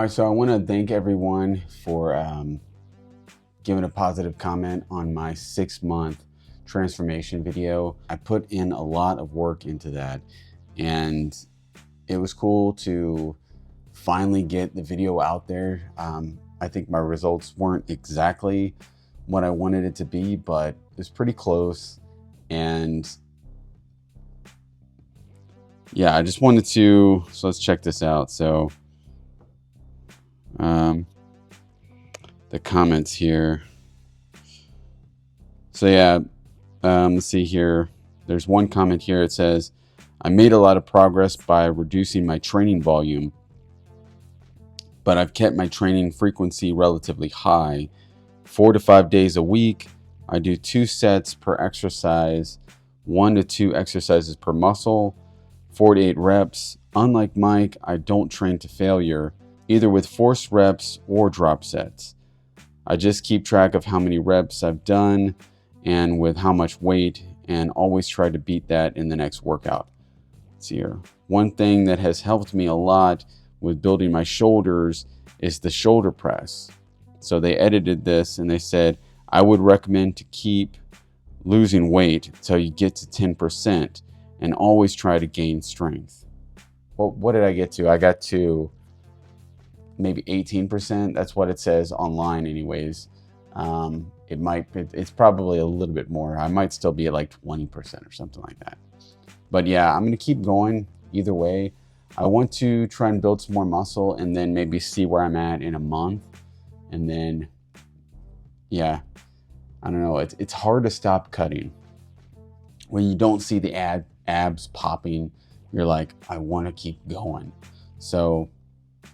All right, so I want to thank everyone for giving a positive comment on my 6-month transformation video. I put in a lot of work into that, and it was cool to finally get the video out there. I think my results weren't exactly what I wanted it to be, but it's pretty close. And yeah, I just wanted to, so let's check this out. So the comments here. So yeah, let's see here. There's one comment here. It says, I made a lot of progress by reducing my training volume, but I've kept my training frequency relatively high. 4 to 5 days a week. I do 2 sets per exercise, 1 to 2 exercises per muscle, 4 to 8 reps. Unlike Mike, I don't train to failure, either with forced reps or drop sets. I just keep track of how many reps I've done and with how much weight, and always try to beat that in the next workout. Let's see here. One thing that has helped me a lot with building my shoulders is the shoulder press. So they edited this and they said, I would recommend to keep losing weight until you get to 10% and always try to gain strength. Well, what did I get to? I got to maybe 18%. That's what it says online anyways. It's probably a little bit more. I might still be at like 20% or something like that. But yeah, I'm going to keep going either way. I want to try and build some more muscle and then maybe see where I'm at in a month. And then, yeah, I don't know. It's hard to stop cutting. When you don't see the abs popping, you're like, I want to keep going. So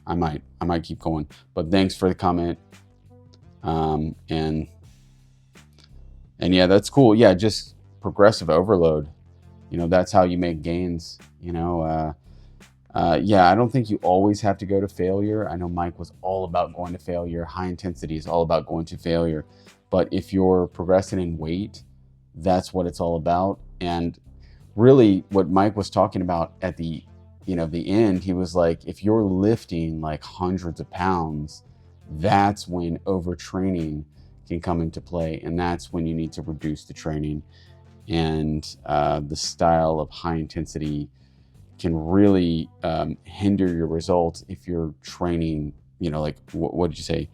I might keep going. But thanks for the comment. And yeah, that's cool. Yeah, just progressive overload. That's how you make gains. Yeah, I don't think you always have to go to failure. I know Mike was all about going to failure. High intensity is all about going to failure. But if you're progressing in weight, that's what it's all about. And really what Mike was talking about at the end, he was like, if you're lifting like hundreds of pounds, that's when overtraining can come into play. And that's when you need to reduce the training. And the style of high intensity can really hinder your results if you're training, like what did you say,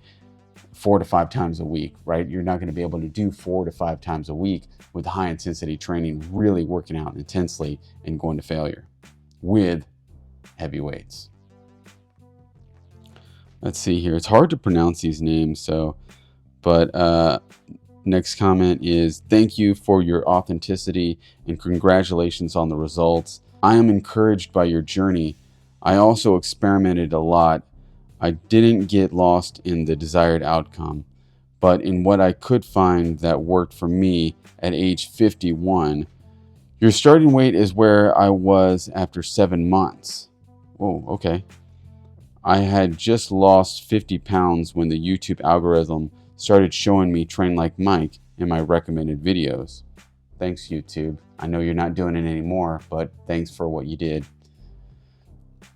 4 to 5 times a week, right? You're not going to be able to do 4 to 5 times a week with high intensity training, really working out intensely and going to failure with heavy weights. Let's see here. It's hard to pronounce these names, but next comment is, thank you for your authenticity and congratulations on the results. I am encouraged by your journey. I also experimented a lot. I didn't get lost in the desired outcome, but in what I could find that worked for me at age 51. Your starting weight is where I was after 7 months. Oh, okay. I had just lost 50 pounds when the YouTube algorithm started showing me Train Like Mike in my recommended videos. Thanks, YouTube. I know you're not doing it anymore, but thanks for what you did.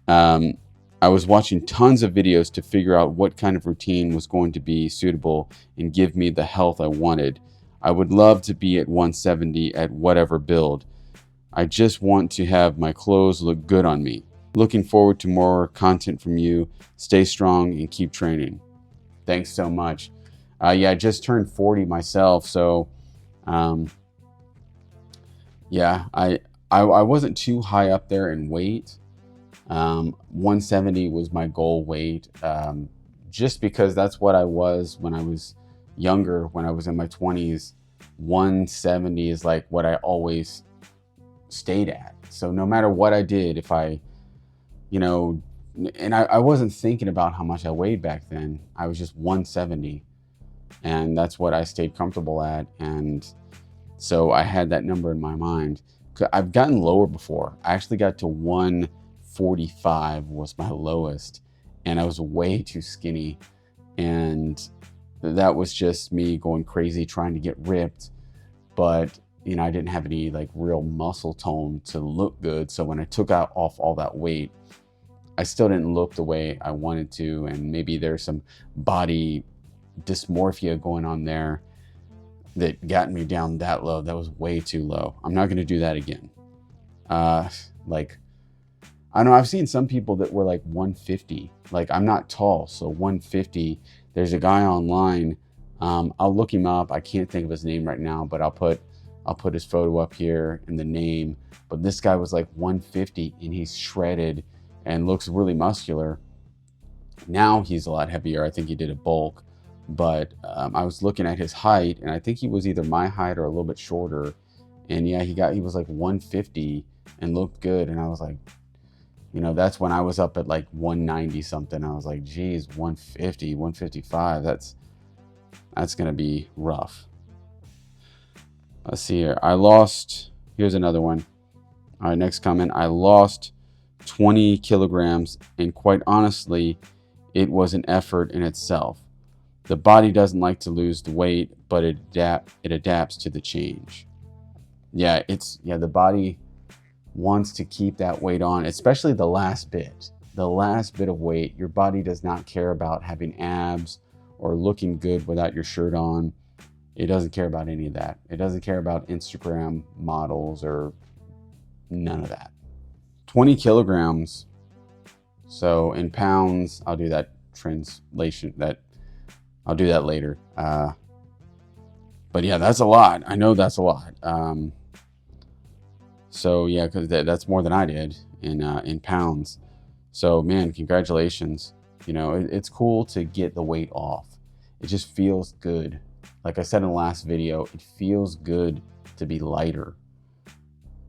I was watching tons of videos to figure out what kind of routine was going to be suitable and give me the health I wanted. I would love to be at 170 at whatever build. I just want to have my clothes look good on me. Looking forward to more content from you. Stay strong and keep training. Thanks so much. Yeah, I just turned 40 myself, so yeah, I wasn't too high up there in weight. 170 was my goal weight, just because that's what I was when I was younger. When I was in my 20s, 170 is like what I always stayed at. So no matter what I did, if I, and I wasn't thinking about how much I weighed back then. I was just 170, and that's what I stayed comfortable at. And so I had that number in my mind. I've gotten lower before. I actually got to 145 was my lowest, and I was way too skinny. And that was just me going crazy trying to get ripped. But, I didn't have any like real muscle tone to look good. So when I took off all that weight, I still didn't look the way I wanted to, and maybe there's some body dysmorphia going on there that got me down that low. That was way too low. I'm not going to do that again. Like, I don't know, I've seen some people that were like 150. Like, I'm not tall, so 150. There's a guy online. I'll look him up. I can't think of his name right now, but I'll put his photo up here and the name. But this guy was like 150 and he's shredded and looks really muscular. Now he's a lot heavier. I think he did a bulk, but I was looking at his height, and I think he was either my height or a little bit shorter. And yeah, he was like 150 and looked good. And I was like, you know, that's when I was up at like 190 something. I was like, geez, 150, 155. That's gonna be rough. Let's see here. Here's another one. All right, next comment. I lost 20 kilograms, and quite honestly, it was an effort in itself. The body doesn't like to lose the weight, but it adapts to the change. Yeah, the body wants to keep that weight on, especially the last bit. The last bit of weight, your body does not care about having abs or looking good without your shirt on. It doesn't care about any of that. It doesn't care about Instagram models or none of that. 20 kilograms. So in pounds, I'll do that translation. I'll do that later. But yeah, that's a lot. I know that's a lot. So yeah, because that's more than I did in pounds. So man, congratulations. You know, it's cool to get the weight off. It just feels good. Like I said in the last video, it feels good to be lighter.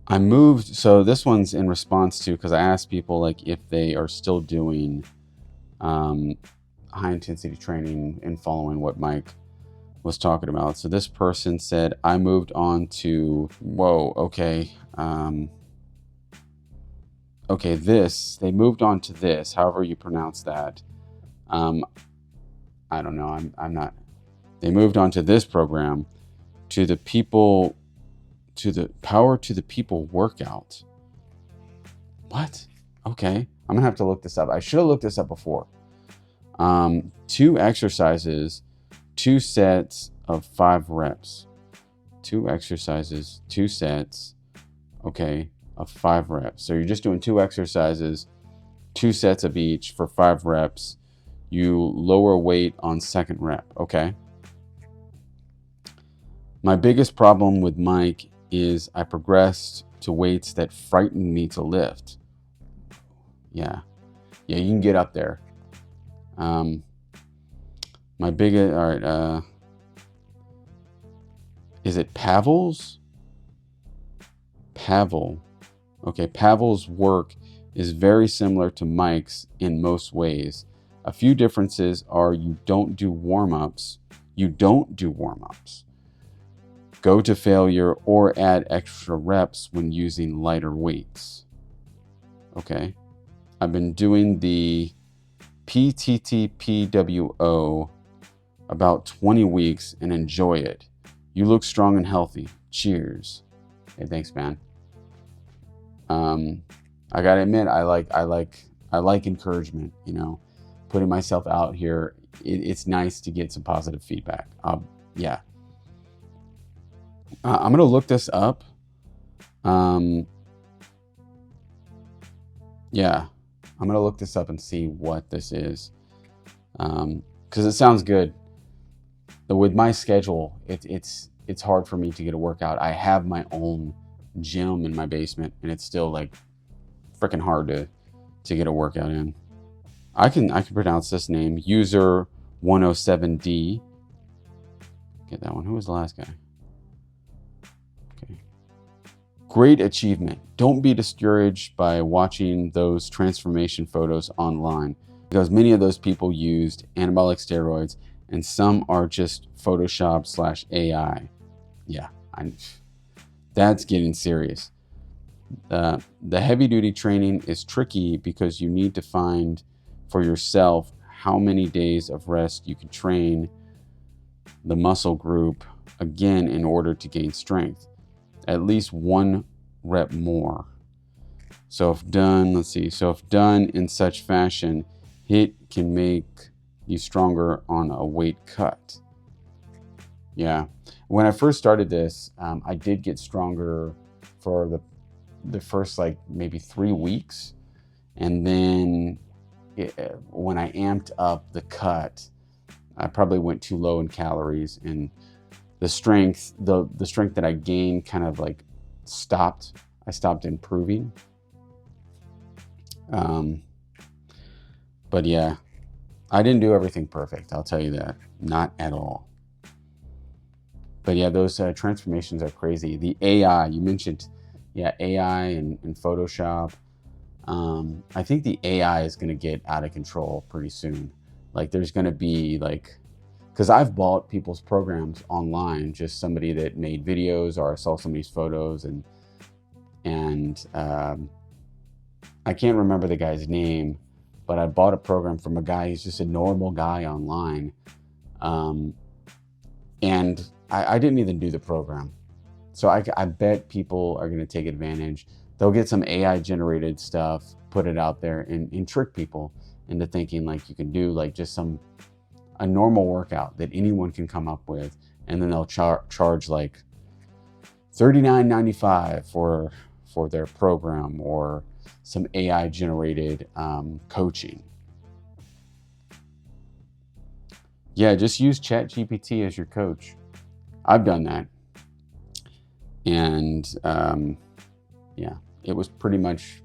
I moved, so this one's in response to, because I asked people like if they are still doing high intensity training and following what Mike was talking about. So this person said, I moved on to, they moved on to this, however you pronounce that. I don't know, I'm not, they moved on to this program, to the Power to the People workout. What? Okay, I'm gonna have to look this up. I should have looked this up before. 2 exercises, 2 sets of 5 reps. 2 exercises, 2 sets, okay, of 5 reps. So you're just doing 2 exercises, 2 sets of each for 5 reps. You lower weight on second rep, okay? My biggest problem with Mike is I progressed to weights that frightened me to lift. Yeah, you can get up there. All right, is it Pavel's? Pavel. Okay, Pavel's work is very similar to Mike's in most ways. A few differences are you don't do warm-ups. Go to failure or add extra reps when using lighter weights. Okay. I've been doing the PTTPWO about 20 weeks and enjoy it. You look strong and healthy. Cheers. Hey, thanks, man. I gotta admit, I like encouragement, you know, putting myself out here. It's nice to get some positive feedback. Yeah. I'm gonna look this up. Yeah, I'm gonna look this up and see what this is, because it sounds good. But with my schedule, it's hard for me to get a workout. I have my own gym in my basement, and it's still like freaking hard to get a workout in. I can pronounce this name, user 107D. Get that one. Who was the last guy? Okay. Great achievement. Don't be discouraged by watching those transformation photos online, because many of those people used anabolic steroids and some are just Photoshop/AI. Yeah, that's getting serious. The heavy duty training is tricky because you need to find for yourself how many days of rest you can train the muscle group again in order to gain strength. At least 1 rep more. So if done, let's see. So if done in such fashion, HIIT can make you stronger on a weight cut. Yeah. When I first started this, I did get stronger for the first like maybe 3 weeks. And then when I amped up the cut, I probably went too low in calories, and the strength that I gained kind of like stopped. I stopped improving. But yeah, I didn't do everything perfect. I'll tell you that. Not at all. But yeah, those transformations are crazy. The AI, you mentioned, yeah, AI and Photoshop. I think the AI is going to get out of control pretty soon. Like there's going to be like, because I've bought people's programs online, just somebody that made videos, or I saw somebody's photos, and I can't remember the guy's name, but I bought a program from a guy who's just a normal guy online. And I didn't even do the program. So I bet people are going to take advantage. They'll get some AI generated stuff, put it out there, and trick people into thinking like you can do like just a normal workout that anyone can come up with. And then they'll charge like $39.95 for their program, or some AI generated coaching. Yeah, just use ChatGPT as your coach. I've done that. And yeah, it was pretty much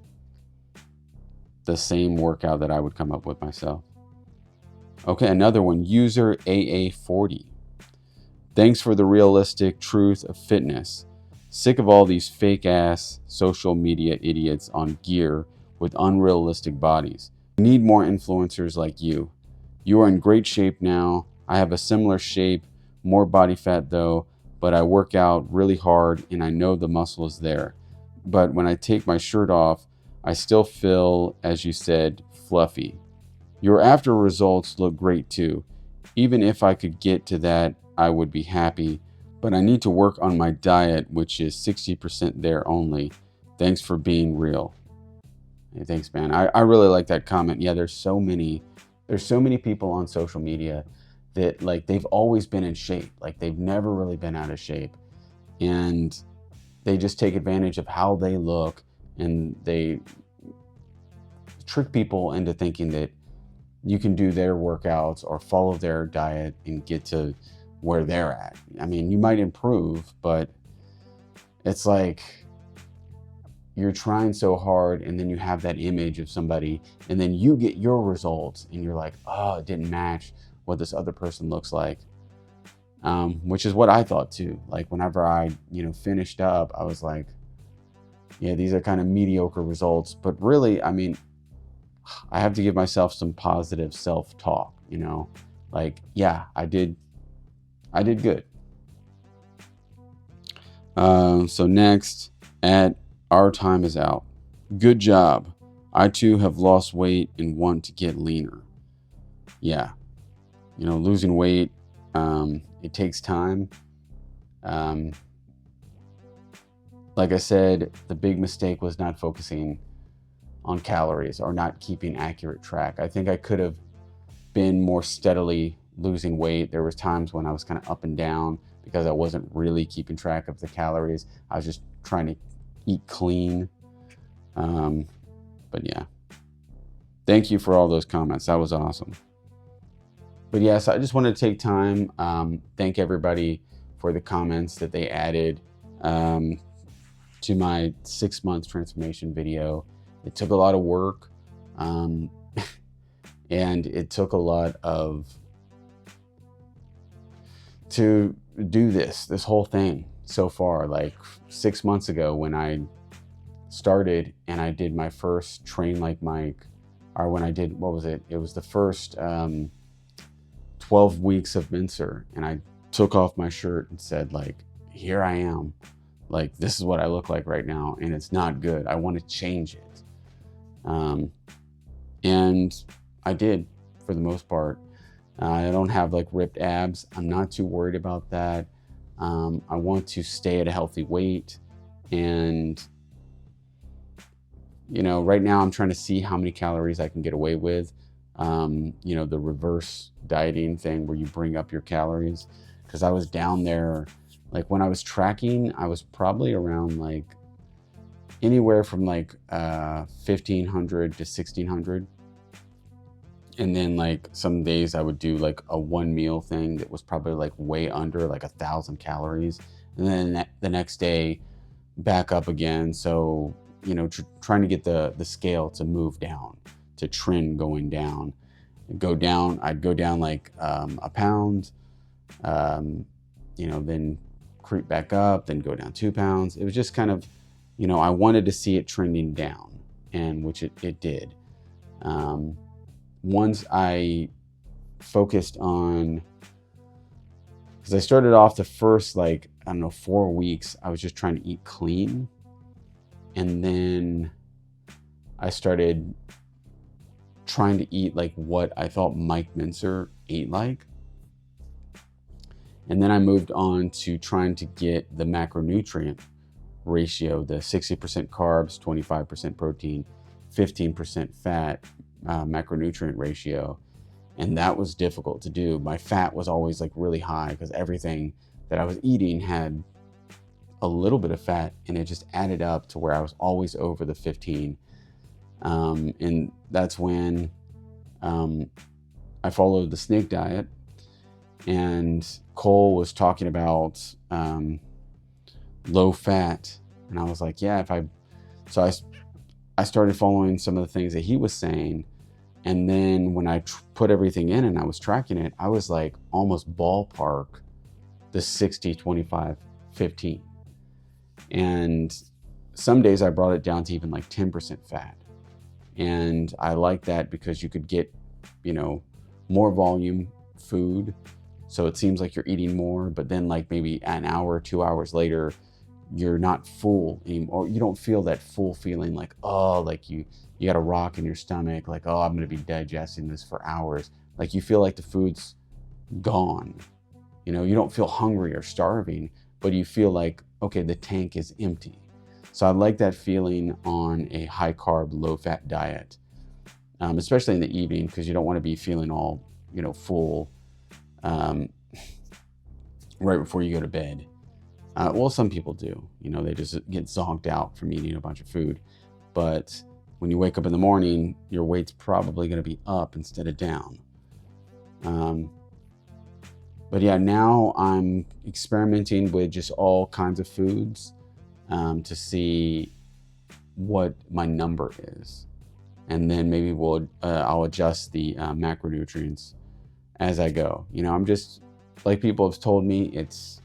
the same workout that I would come up with myself. Okay, another one, user AA40. Thanks for the realistic truth of fitness. Sick of all these fake ass social media idiots on gear with unrealistic bodies. We need more influencers like you. You are in great shape now. I have a similar shape, more body fat though, but I work out really hard and I know the muscle is there. But when I take my shirt off, I still feel, as you said, fluffy. Your after results look great too. Even if I could get to that, I would be happy, but I need to work on my diet, which is 60% there only. Thanks for being real. Hey, thanks, man. I really like that comment. Yeah, there's so many people on social media that like they've always been in shape. Like they've never really been out of shape. And they just take advantage of how they look, and they trick people into thinking that you can do their workouts or follow their diet and get to where they're at. I mean, you might improve, but it's like you're trying so hard, and then you have that image of somebody, and then you get your results and you're like, oh, it didn't match what this other person looks like. Which is what I thought too. Like whenever I, finished up, I was like, yeah, these are kind of mediocre results. But really, I mean, I have to give myself some positive self-talk, like, yeah, I did good. So next, our time is out. Good job. I too have lost weight and want to get leaner. Yeah. Losing weight, it takes time. Like I said, the big mistake was not focusing on calories or not keeping accurate track. I think I could have been more steadily losing weight. There was times when I was kind of up and down because I wasn't really keeping track of the calories. I was just trying to eat clean. But yeah, thank you for all those comments. That was awesome. But yeah, so I just wanted to take time, thank everybody for the comments that they added to my 6-month transformation video. It took a lot of work, and it took a lot to do this whole thing so far. Like 6 months ago when I started and I did my first Train Like Mike, or when I did, what was it? It was the first 12 weeks of Mincer, and I took off my shirt and said, like, here I am. Like, this is what I look like right now, and it's not good. I want to change it. And I did, for the most part. I don't have like ripped abs. I'm not too worried about that. I want to stay at a healthy weight, and you know, right now I'm trying to see how many calories I can get away with. You know, the reverse dieting thing where you bring up your calories. Because I was down there, like when I was tracking, I was probably around like anywhere from like 1500 to 1600. And then like some days I would do like a one meal thing that was probably like way under like 1,000 calories. And then the next day back up again. So, you know, trying to get the scale to move down, to trend going down. I'd go down like a pound, you know, then creep back up, then go down 2 pounds. It was just kind of, you know, I wanted to see it trending down, and which it did. Once I focused on, because I started off the first, like, I don't know, 4 weeks, I was just trying to eat clean. And then I started trying to eat like what I thought Mike Mincer ate like. And then I moved on to trying to get the macronutrient ratio, the 60% carbs, 25% protein, 15% fat macronutrient ratio. And that was difficult to do. My fat was always like really high because everything that I was eating had a little bit of fat, and it just added up to where I was always over the 15. And that's when I followed the snake diet, and Cole was talking about low fat, and I was like, yeah, so I started following some of the things that he was saying. And then when I put everything in and I was tracking it, I was like almost ballpark the 60, 25, 15. And some days I brought it down to even like 10% fat. And I like that because you could get, you know, more volume food. So it seems like you're eating more, but then like maybe an hour, 2 hours later, you're not full anymore. You don't feel that full feeling like, oh, like you got a rock in your stomach, like, oh, I'm going to be digesting this for hours. Like you feel like the food's gone. You know, you don't feel hungry or starving, but you feel like, okay, the tank is empty. So I like that feeling on a high carb, low fat diet, especially in the evening, because you don't want to be feeling all, you know, full right before you go to bed. Well, some people do, you know, they just get zonked out from eating a bunch of food. But when you wake up in the morning, your weight's probably going to be up instead of down. But yeah, now I'm experimenting with just all kinds of foods to see what my number is. And then maybe I'll adjust the macronutrients as I go. You know, I'm just, like people have told me, it's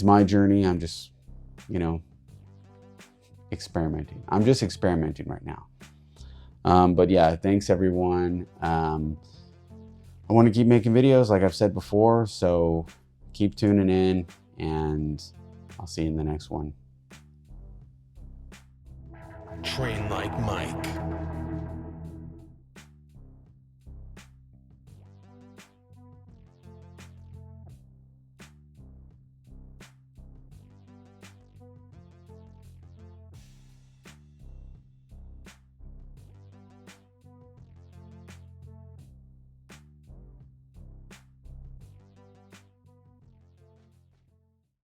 my journey. I'm just, you know, experimenting. I'm just experimenting right now. But yeah, thanks everyone. I want to keep making videos like I've said before, so keep tuning in, and I'll see you in the next one. Train like Mike.